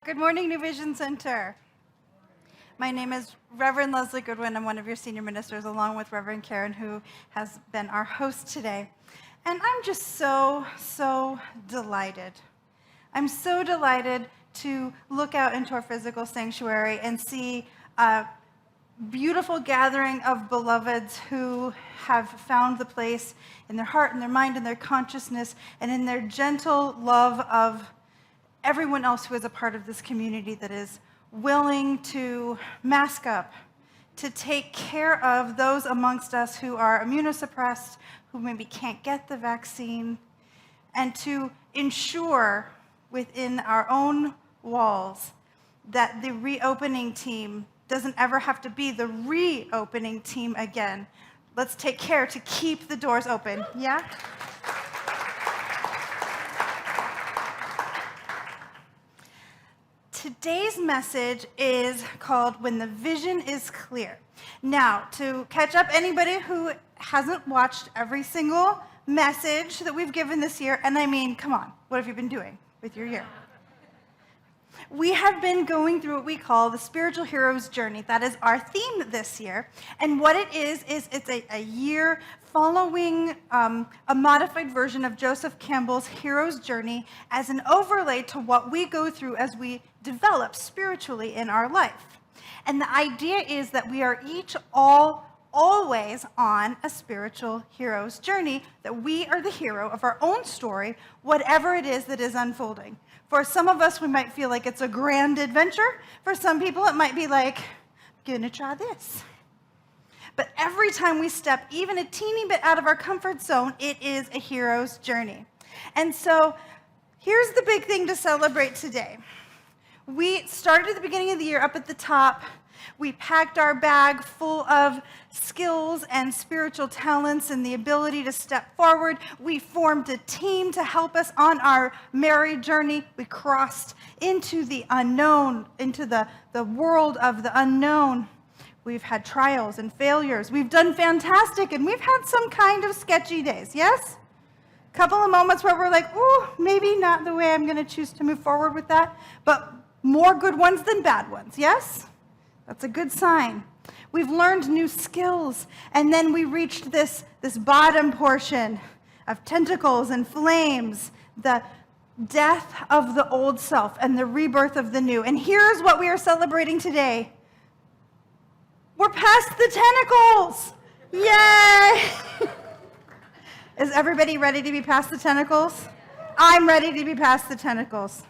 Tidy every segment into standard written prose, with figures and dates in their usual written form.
Good morning, New Vision Center. My name is Reverend Leslie Goodwin. I'm one of your senior ministers, along with Reverend Karen, who has been our host today. And I'm just so delighted. I'm so delighted to look out into our physical sanctuary and see a beautiful gathering of beloveds who have found the place in their heart, in their mind, in their consciousness, and in their gentle love of everyone else who is a part of this community that is willing to mask up, to take care of those amongst us who are immunosuppressed, who maybe can't get the vaccine, and to ensure within our own walls that the reopening team doesn't ever have to be the reopening team again. Let's take care to keep the doors open, yeah? Today's message is called When the Vision is Clear. Now, to catch up anybody who hasn't watched every single message that we've given this year, and I mean, come on, what have you been doing with your year? We have been going through what we call the spiritual hero's journey. That is our theme this year. And what it is it's a year following a modified version of Joseph Campbell's hero's journey as an overlay to what we go through as we develop spiritually in our life. And the idea is that we are each always on a spiritual hero's journey, that we are the hero of our own story, whatever it is that is unfolding. For some of us, we might feel like it's a grand adventure. For some people, it might be like, I'm gonna try this. But every time we step even a teeny bit out of our comfort zone, it is a hero's journey. And so here's the big thing to celebrate today. We started at the beginning of the year up at the top. We packed our bag full of skills and spiritual talents and the ability to step forward. We formed a team to help us on our merry journey. We crossed into the unknown, into the world of the unknown. We've had trials and failures. We've done fantastic, and we've had some kind of sketchy days, yes? A couple of moments where we're like, ooh, maybe not the way I'm going to choose to move forward with that, but more good ones than bad ones, yes? That's a good sign. We've learned new skills, and then we reached this bottom portion of tentacles and flames, the death of the old self and the rebirth of the new. And here's what we are celebrating today. We're past the tentacles! Yay! Is everybody ready to be past the tentacles? I'm ready to be past the tentacles.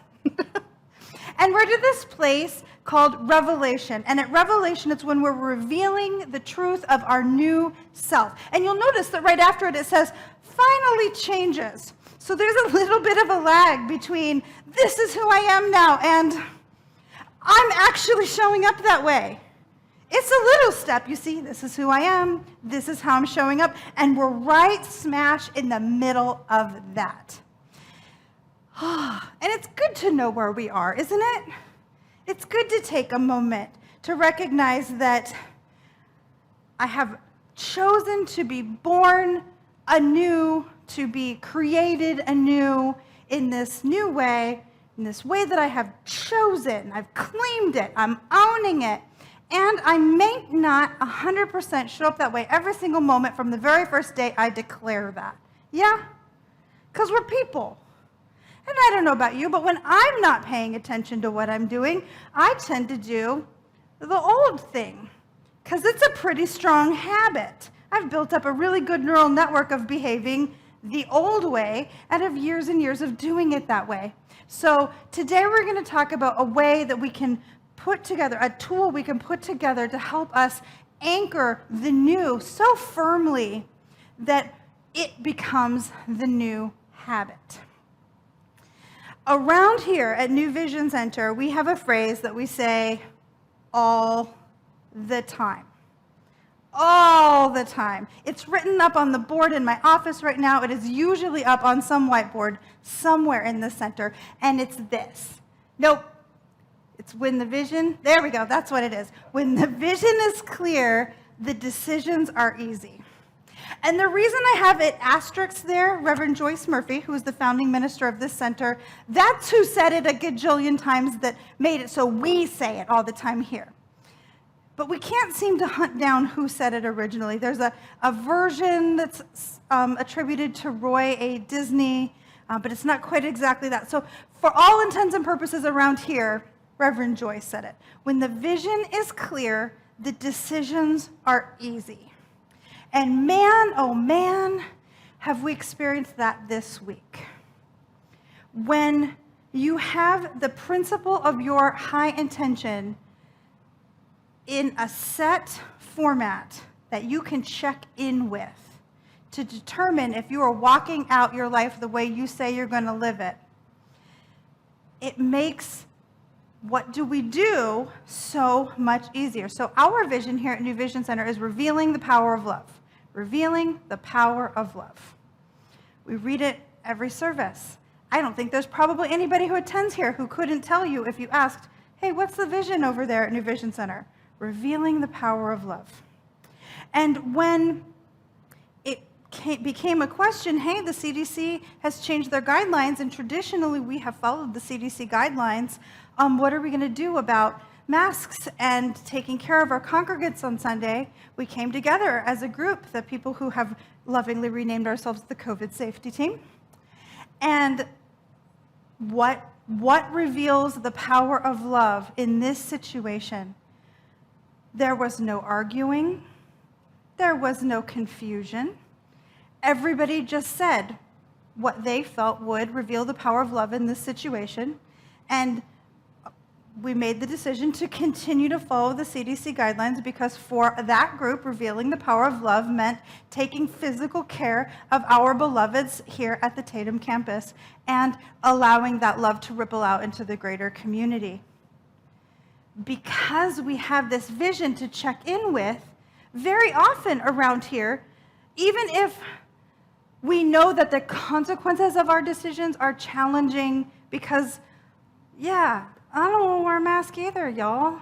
And we're to this place called Revelation. And at Revelation, it's when we're revealing the truth of our new self. And you'll notice that right after it, it says, finally changes. So there's a little bit of a lag between this is who I am now and I'm actually showing up that way. It's a little step, you see, this is who I am, this is how I'm showing up, and we're right smash in the middle of that. And it's good to know where we are, isn't it? It's good to take a moment to recognize that I have chosen to be born anew, to be created anew in this new way, in this way that I have chosen. I've claimed it. I'm owning it. And I may not 100% show up that way every single moment from the very first day I declare that. Yeah? Because we're people. And I don't know about you, but when I'm not paying attention to what I'm doing, I tend to do the old thing. Because it's a pretty strong habit. I've built up a really good neural network of behaving the old way out of years and years of doing it that way. So today we're going to talk about a way that we can put together, a tool we can put together to help us anchor the new so firmly that it becomes the new habit. Around here at New Vision Center, we have a phrase that we say all the time. All the time. It's written up on the board in my office right now. It is usually up on some whiteboard somewhere in the center, and it's this. Nope. It's when the vision, there we go, that's what it is. When the vision is clear, the decisions are easy. And the reason I have it asterisk there, Reverend Joyce Murphy, who is the founding minister of this center, that's who said it a gajillion times that made it so we say it all the time here. But we can't seem to hunt down who said it originally. There's a version that's attributed to Roy A. Disney, but it's not quite exactly that. So for all intents and purposes around here, Reverend Joyce said it. When the vision is clear, the decisions are easy. And man, oh man, have we experienced that this week. When you have the principle of your high intention in a set format that you can check in with to determine if you are walking out your life the way you say you're going to live it, it makes what do we do so much easier. So our vision here at New Vision Center is revealing the power of love. Revealing the power of love. We read it every service. I don't think there's probably anybody who attends here who couldn't tell you if you asked, hey, what's the vision over there at New Vision Center? Revealing the power of love. And when it became a question, hey, the CDC has changed their guidelines, and traditionally we have followed the CDC guidelines, what are we going to do about masks and taking care of our congregants on Sunday? We came together as a group, the people who have lovingly renamed ourselves the COVID safety team. And what reveals the power of love in this situation? There was no arguing. There was no confusion. Everybody just said what they felt would reveal the power of love in this situation. And we made the decision to continue to follow the CDC guidelines because for that group, revealing the power of love meant taking physical care of our beloveds here at the Tatum campus and allowing that love to ripple out into the greater community. Because we have this vision to check in with, very often around here, even if we know that the consequences of our decisions are challenging because, yeah, I don't want to wear a mask either, y'all.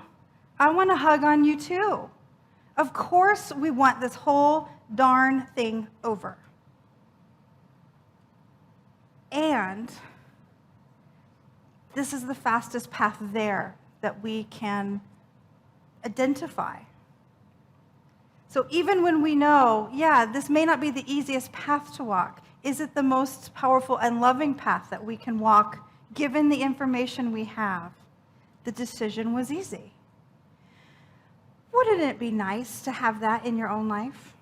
I want to hug on you too. Of course, we want this whole darn thing over. And this is the fastest path there that we can identify. So even when we know, yeah, this may not be the easiest path to walk, is it the most powerful and loving path that we can walk given the information we have? The decision was easy. Wouldn't it be nice to have that in your own life?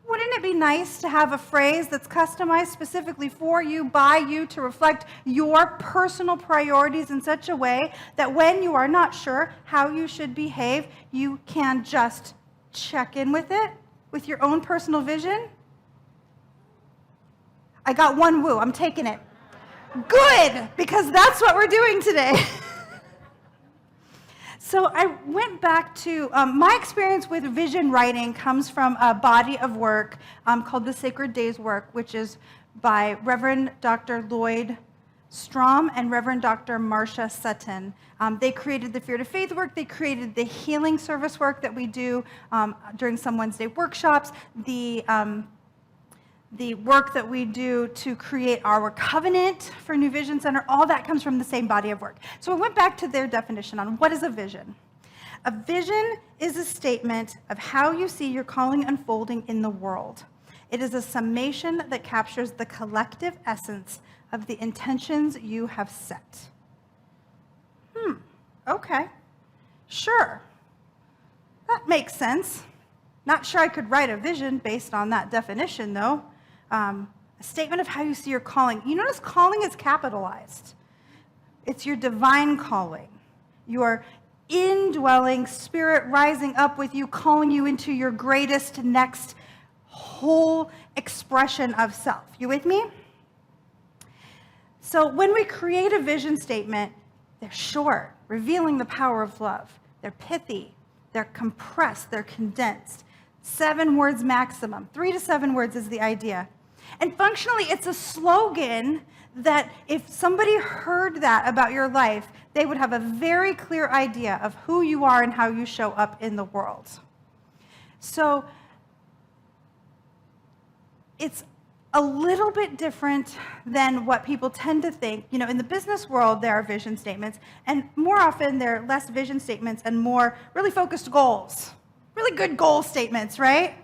Wouldn't it be nice to have a phrase that's customized specifically for you, by you, to reflect your personal priorities in such a way that when you are not sure how you should behave, you can just check in with it, with your own personal vision? I got one woo, I'm taking it. Good, because that's what we're doing today. So I went back to, my experience with vision writing comes from a body of work called The Sacred Days Work, which is by Reverend Dr. Lloyd Strom and Reverend Dr. Marcia Sutton. They created the Fear to Faith work. They created the healing service work that we do during some Wednesday workshops, the work that we do to create our covenant for New Vision Center. All that comes from the same body of work. So I went back to their definition on what is a vision. A vision is a statement of how you see your calling unfolding in the world. It is a summation that captures the collective essence of the intentions you have set. Okay, sure. That makes sense. Not sure I could write a vision based on that definition, though. A statement of how you see your calling. You notice calling is capitalized. It's your divine calling. Your indwelling spirit rising up with you, calling you into your greatest next whole expression of self. You with me? So when we create a vision statement, they're short, revealing the power of love. They're pithy, they're compressed, they're condensed. 7 words maximum. 3 to 7 words is the idea. And functionally, it's a slogan that if somebody heard that about your life, they would have a very clear idea of who you are and how you show up in the world. So it's a little bit different than what people tend to think. You know, in the business world, there are vision statements, and more often there are less vision statements and more really focused goals. Really good goal statements, right?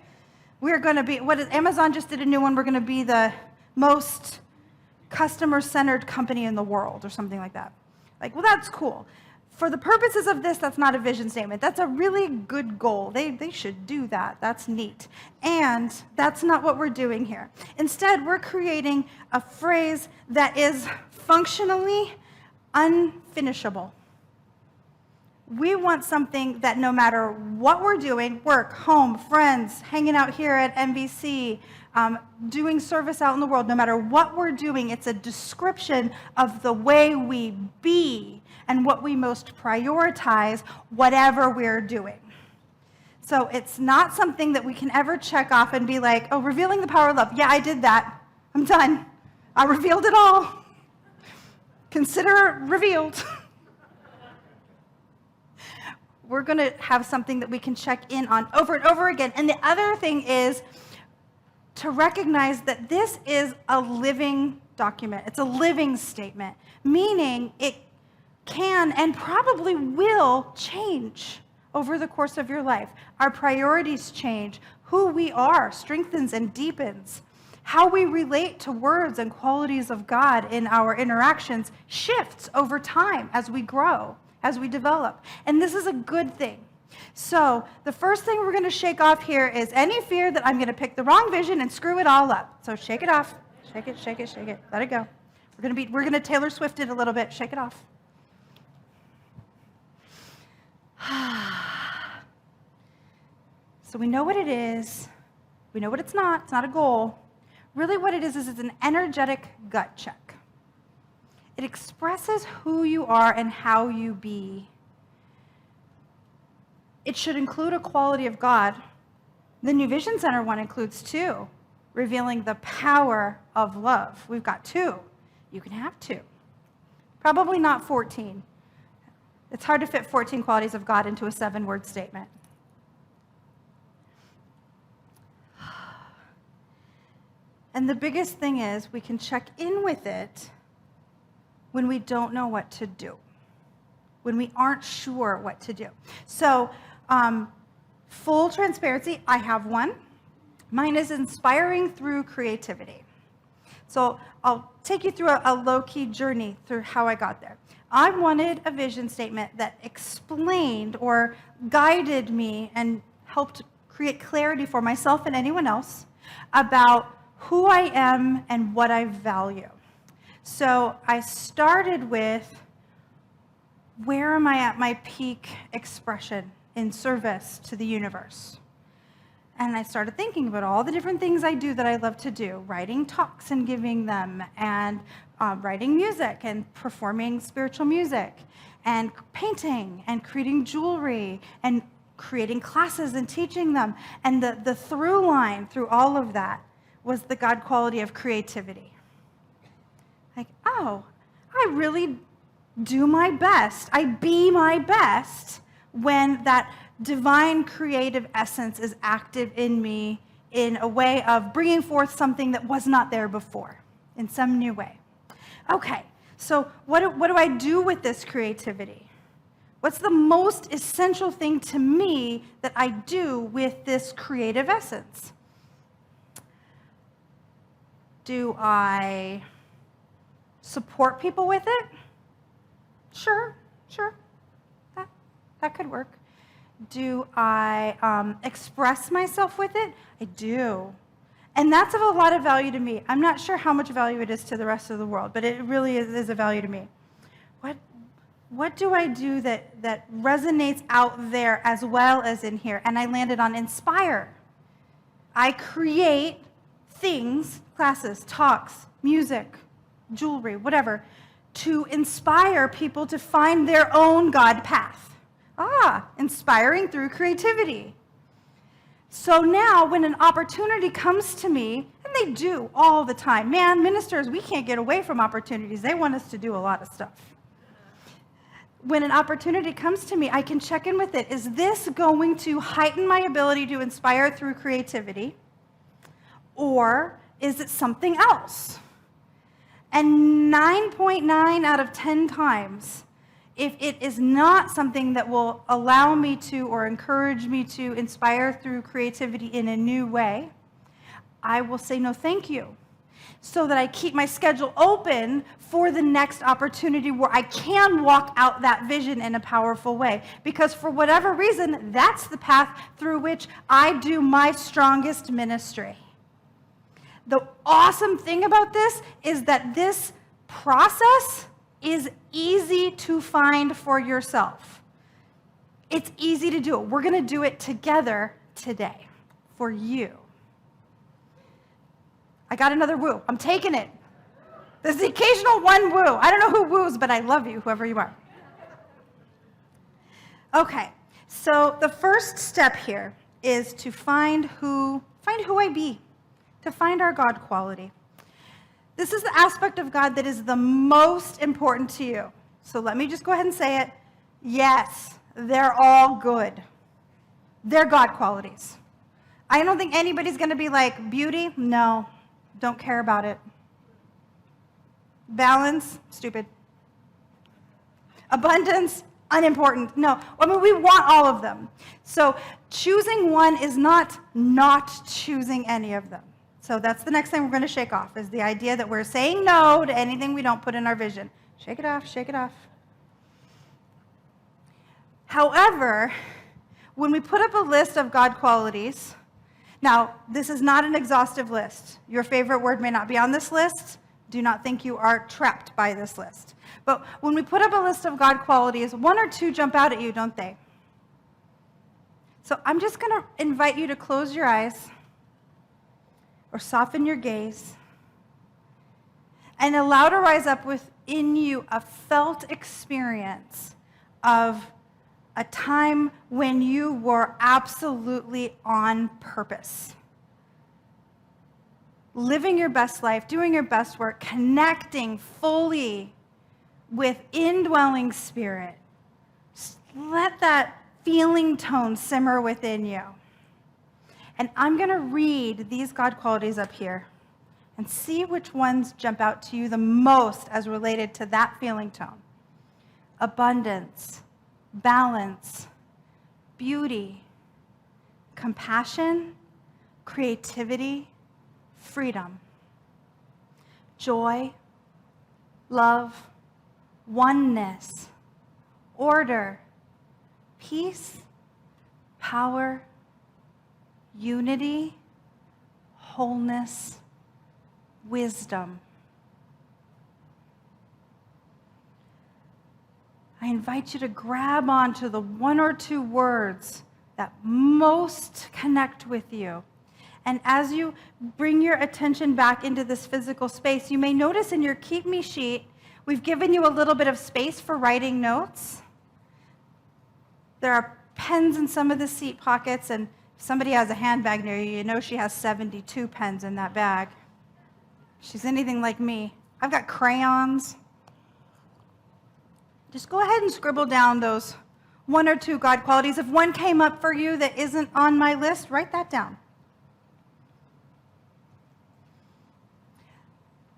We're going to be, Amazon just did a new one, we're going to be the most customer-centered company in the world or something like that. Like, well, that's cool. For the purposes of this, that's not a vision statement. That's a really good goal. They should do that. That's neat. And that's not what we're doing here. Instead, we're creating a phrase that is functionally unfinishable. We want something that no matter what we're doing, work, home, friends, hanging out here at NBC, doing service out in the world, no matter what we're doing, it's a description of the way we be and what we most prioritize, whatever we're doing. So it's not something that we can ever check off and be like, oh, revealing the power of love. Yeah, I did that. I'm done. I revealed it all. Consider it revealed. We're going to have something that we can check in on over and over again. And the other thing is to recognize that this is a living document. It's a living statement, meaning it can and probably will change over the course of your life. Our priorities change. Who we are strengthens and deepens. How we relate to words and qualities of God in our interactions shifts over time as we grow, as we develop. And this is a good thing. So the first thing we're going to shake off here is any fear that I'm going to pick the wrong vision and screw it all up. So shake it off. Shake it, shake it, shake it. Let it go. We're going to Taylor Swift it a little bit. Shake it off. So we know what it is. We know what it's not. It's not a goal. Really what it is it's an energetic gut check. It expresses who you are and how you be. It should include a quality of God. The New Vision Center one includes 2, revealing the power of love. We've got 2. You can have 2. Probably not 14. It's hard to fit 14 qualities of God into a 7-word statement. And the biggest thing is we can check in with it when we don't know what to do, when we aren't sure what to do. So full transparency, I have one. Mine is inspiring through creativity. So I'll take you through a low-key journey through how I got there. I wanted a vision statement that explained or guided me and helped create clarity for myself and anyone else about who I am and what I value. So I started with, where am I at my peak expression in service to the universe? And I started thinking about all the different things I do that I love to do, writing talks and giving them, and writing music and performing spiritual music, and painting and creating jewelry and creating classes and teaching them. And the through line through all of that was the God quality of creativity. Like, oh, I really do my best. I be my best when that divine creative essence is active in me in a way of bringing forth something that was not there before in some new way. Okay, so what do I do with this creativity? What's the most essential thing to me that I do with this creative essence? Do I support people with it? Sure. That could work. Do I express myself with it? I do. And that's of a lot of value to me. I'm not sure how much value it is to the rest of the world, but it really is a value to me. What do I do that resonates out there as well as in here? And I landed on inspire. I create things, classes, talks, music, jewelry, whatever, to inspire people to find their own God path. Inspiring through creativity. So now when an opportunity comes to me, and they do all the time, man, ministers, we can't get away from opportunities. They want us to do a lot of stuff. When an opportunity comes to me, I can check in with it. Is this going to heighten my ability to inspire through creativity? Or is it something else? And 9.9 out of 10 times, if it is not something that will allow me to or encourage me to inspire through creativity in a new way, I will say no thank you, so that I keep my schedule open for the next opportunity where I can walk out that vision in a powerful way. Because for whatever reason, that's the path through which I do my strongest ministry. The awesome thing about this is that this process is easy to find for yourself. It's easy to do it. We're going to do it together today for you. I got another woo. I'm taking it. There's the occasional one woo. I don't know who woos, but I love you, whoever you are. Okay, so the first step here is to find who I be, to find our God quality. This is the aspect of God that is the most important to you. So let me just go ahead and say it. Yes, they're all good. They're God qualities. I don't think anybody's going to be like, beauty? No, don't care about it. Balance? Stupid. Abundance? Unimportant. No, I mean, we want all of them. So choosing one is not choosing any of them. So that's the next thing we're going to shake off, is the idea that we're saying no to anything we don't put in our vision. Shake it off, shake it off. However, when we put up a list of God qualities, now, this is not an exhaustive list. Your favorite word may not be on this list. Do not think you are trapped by this list. But when we put up a list of God qualities, one or two jump out at you, don't they? So I'm just going to invite you to close your eyes or soften your gaze and allow to rise up within you a felt experience of a time when you were absolutely on purpose. Living your best life, doing your best work, connecting fully with indwelling spirit. Just let that feeling tone simmer within you. And I'm going to read these God qualities up here and see which ones jump out to you the most as related to that feeling tone. Abundance, balance, beauty, compassion, creativity, freedom, joy, love, oneness, order, peace, power, unity, wholeness, wisdom. I invite you to grab onto the one or two words that most connect with you. And as you bring your attention back into this physical space, you may notice in your Keep Me sheet, we've given you a little bit of space for writing notes. There are pens in some of the seat pockets, and if somebody has a handbag near you, you know she has 72 pens in that bag. If she's anything like me, I've got crayons. Just go ahead and scribble down those one or two God qualities. If one came up for you that isn't on my list, write that down.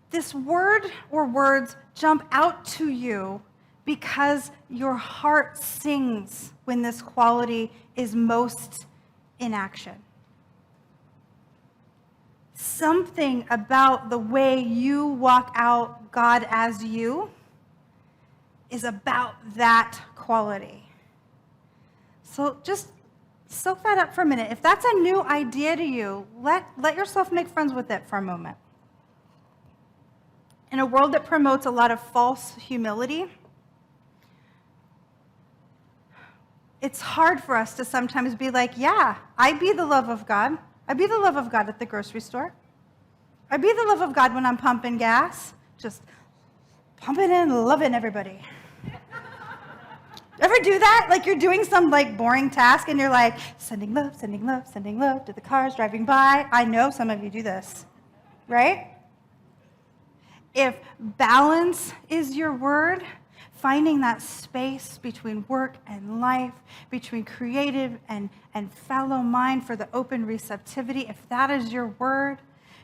This word or words jump out to you because your heart sings when this quality is most in action. Something about the way you walk out God as you is about that quality. So just soak that up for a minute. If that's a new idea to you, let yourself make friends with it for a moment. In a world that promotes a lot of false humility, it's hard for us to sometimes be like, yeah, I be the love of God. I be the love of God at the grocery store. I be the love of God when I'm pumping gas. Just pumping and loving everybody. Ever do that? Like you're doing some like boring task and you're like, sending love, sending love, sending love to the cars driving by. I know some of you do this, right? If balance is your word, finding that space between work and life, between creative and fellow mind for the open receptivity, if that is your word,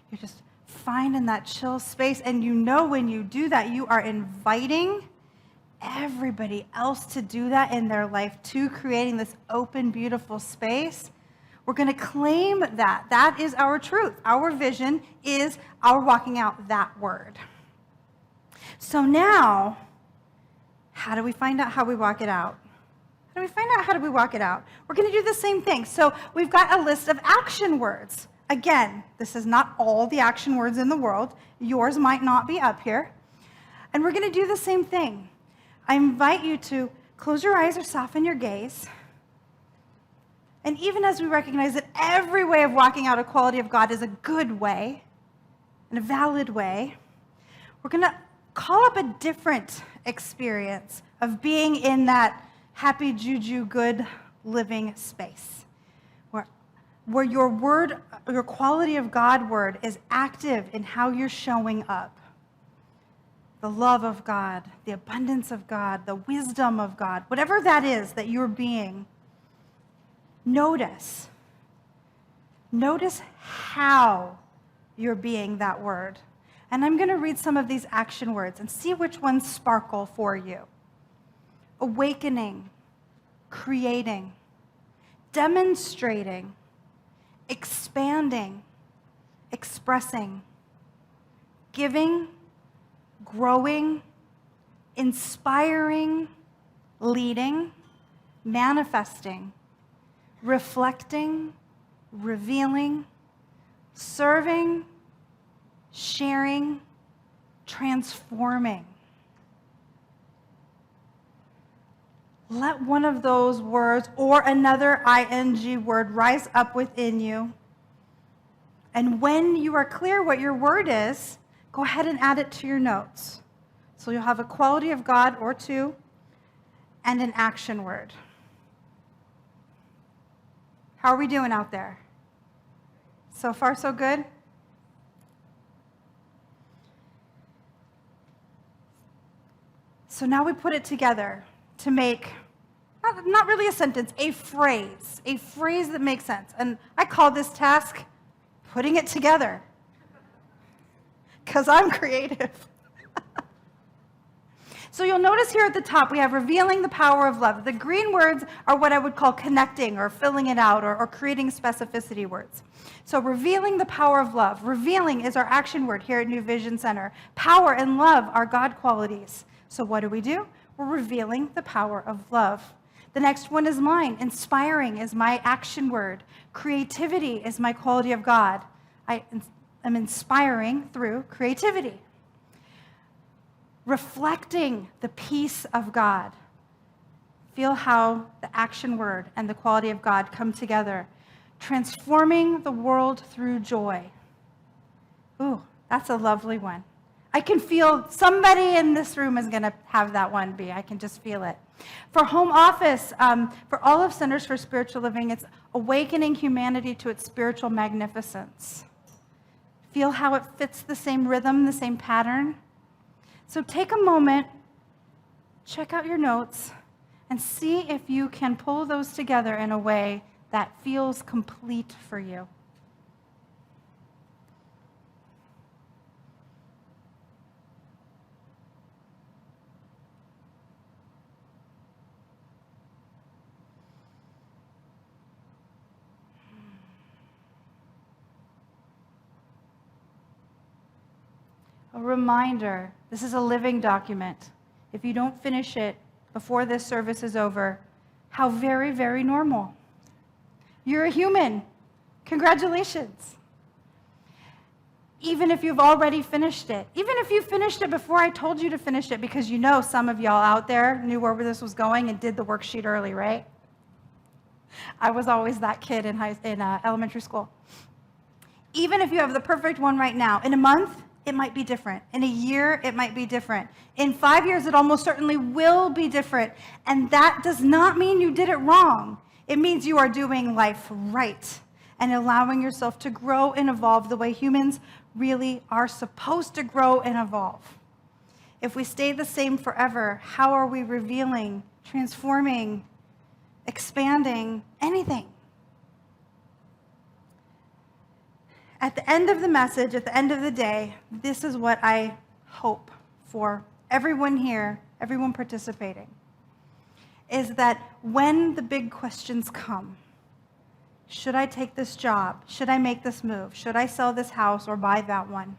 you're just find in that chill space. And you know when you do that, you are inviting everybody else to do that in their life too, creating this open, beautiful space. We're going to claim that. That is our truth. Our vision is our walking out that word. So now, how do we find out how we walk it out? How do we find out how do we walk it out? We're going to do the same thing. So we've got a list of action words. Again, this is not all the action words in the world. Yours might not be up here. And we're going to do the same thing. I invite you to close your eyes or soften your gaze. And even as we recognize that every way of walking out a quality of God is a good way and a valid way, we're going to call up a different experience of being in that happy, juju, good living space where your word, your quality of God word is active in how you're showing up. The love of God, the abundance of God, the wisdom of God, whatever that is that you're being, notice how you're being that word. And I'm going to read some of these action words and see which ones sparkle for you. Awakening, creating, demonstrating, expanding, expressing, giving, growing, inspiring, leading, manifesting, reflecting, revealing, serving, sharing, transforming. Let one of those words or another ing word rise up within you. And when you are clear what your word is, go ahead and add it to your notes. So you'll have a quality of God or two and an action word. How are we doing out there? So far, so good? So now we put it together to make, not really a sentence, a phrase that makes sense. And I call this task putting it together, because I'm creative. So you'll notice here at the top, we have revealing the power of love. The green words are what I would call connecting or filling it out or creating specificity words. So revealing the power of love. Revealing is our action word here at New Vision Center. Power and love are God qualities. So what do? We're revealing the power of love. The next one is mine. Inspiring is my action word. Creativity is my quality of God. I am inspiring through creativity. Reflecting the peace of God. Feel how the action word and the quality of God come together. Transforming the world through joy. Ooh, that's a lovely one. I can feel somebody in this room is going to have that one be. I can just feel it. For home office, for all of Centers for Spiritual Living, it's awakening humanity to its spiritual magnificence. Feel how it fits the same rhythm, the same pattern. So take a moment, check out your notes, and see if you can pull those together in a way that feels complete for you. A reminder, this is a living document. If you don't finish it before this service is over, how very, very normal. You're a human. Congratulations. Even if you've already finished it, even if you finished it before I told you to finish it, because you know some of y'all out there knew where this was going and did the worksheet early, right? I was always that kid in elementary school. Even if you have the perfect one right now, in a month, it might be different. In a year, it might be different. In 5 years, it almost certainly will be different. And that does not mean you did it wrong. It means you are doing life right and allowing yourself to grow and evolve the way humans really are supposed to grow and evolve. If we stay the same forever, how are we revealing, transforming, expanding anything? at the end of the message, at the end of the day, this is what I hope for everyone here, everyone participating, is that when the big questions come, should I take this job? Should I make this move? Should I sell this house or buy that one?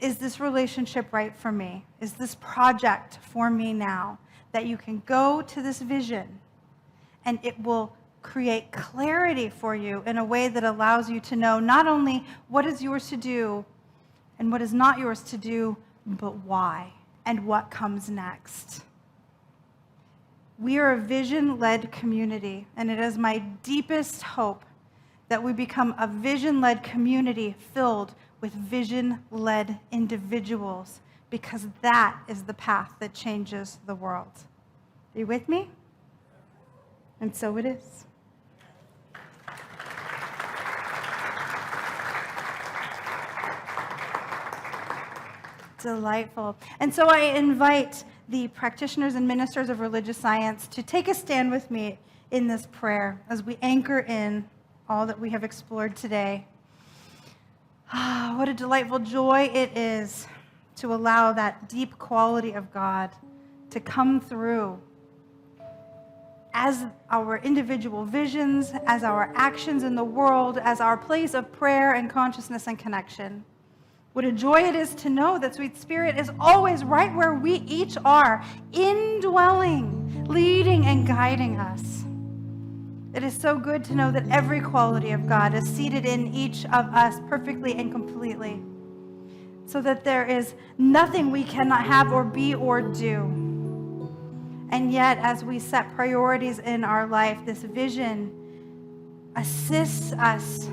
Is this relationship right for me? Is this project for me now? That you can go to this vision and it will create clarity for you in a way that allows you to know not only what is yours to do and what is not yours to do, but why and what comes next. We are a vision-led community, and it is my deepest hope that we become a vision-led community filled with vision-led individuals, because that is the path that changes the world. Are you with me? And so it is. Delightful. And so I invite the practitioners and ministers of religious science to take a stand with me in this prayer as we anchor in all that we have explored today. Ah, what a delightful joy it is to allow that deep quality of God to come through as our individual visions, as our actions in the world, as our place of prayer and consciousness and connection. What a joy it is to know that Sweet Spirit is always right where we each are, indwelling, leading and guiding us. It is so good to know that every quality of God is seated in each of us perfectly and completely, so that there is nothing we cannot have or be or do. And yet, as we set priorities in our life, this vision assists us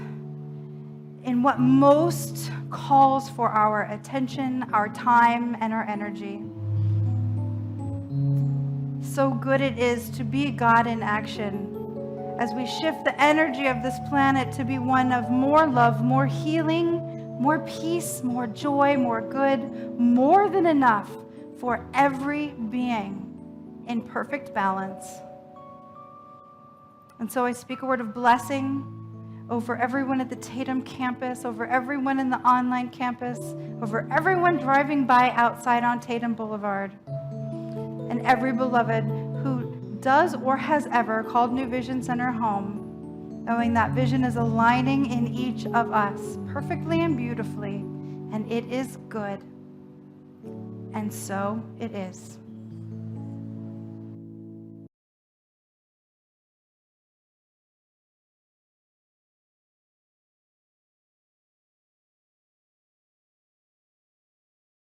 in what most calls for our attention, our time, and our energy. So good it is to be God in action as we shift the energy of this planet to be one of more love, more healing, more peace, more joy, more good, more than enough for every being in perfect balance. And so I speak a word of blessing over everyone at the Tatum campus, over everyone in the online campus, over everyone driving by outside on Tatum Boulevard, and every beloved who does or has ever called New Vision Center home, knowing that vision is aligning in each of us perfectly and beautifully, and it is good. And so it is.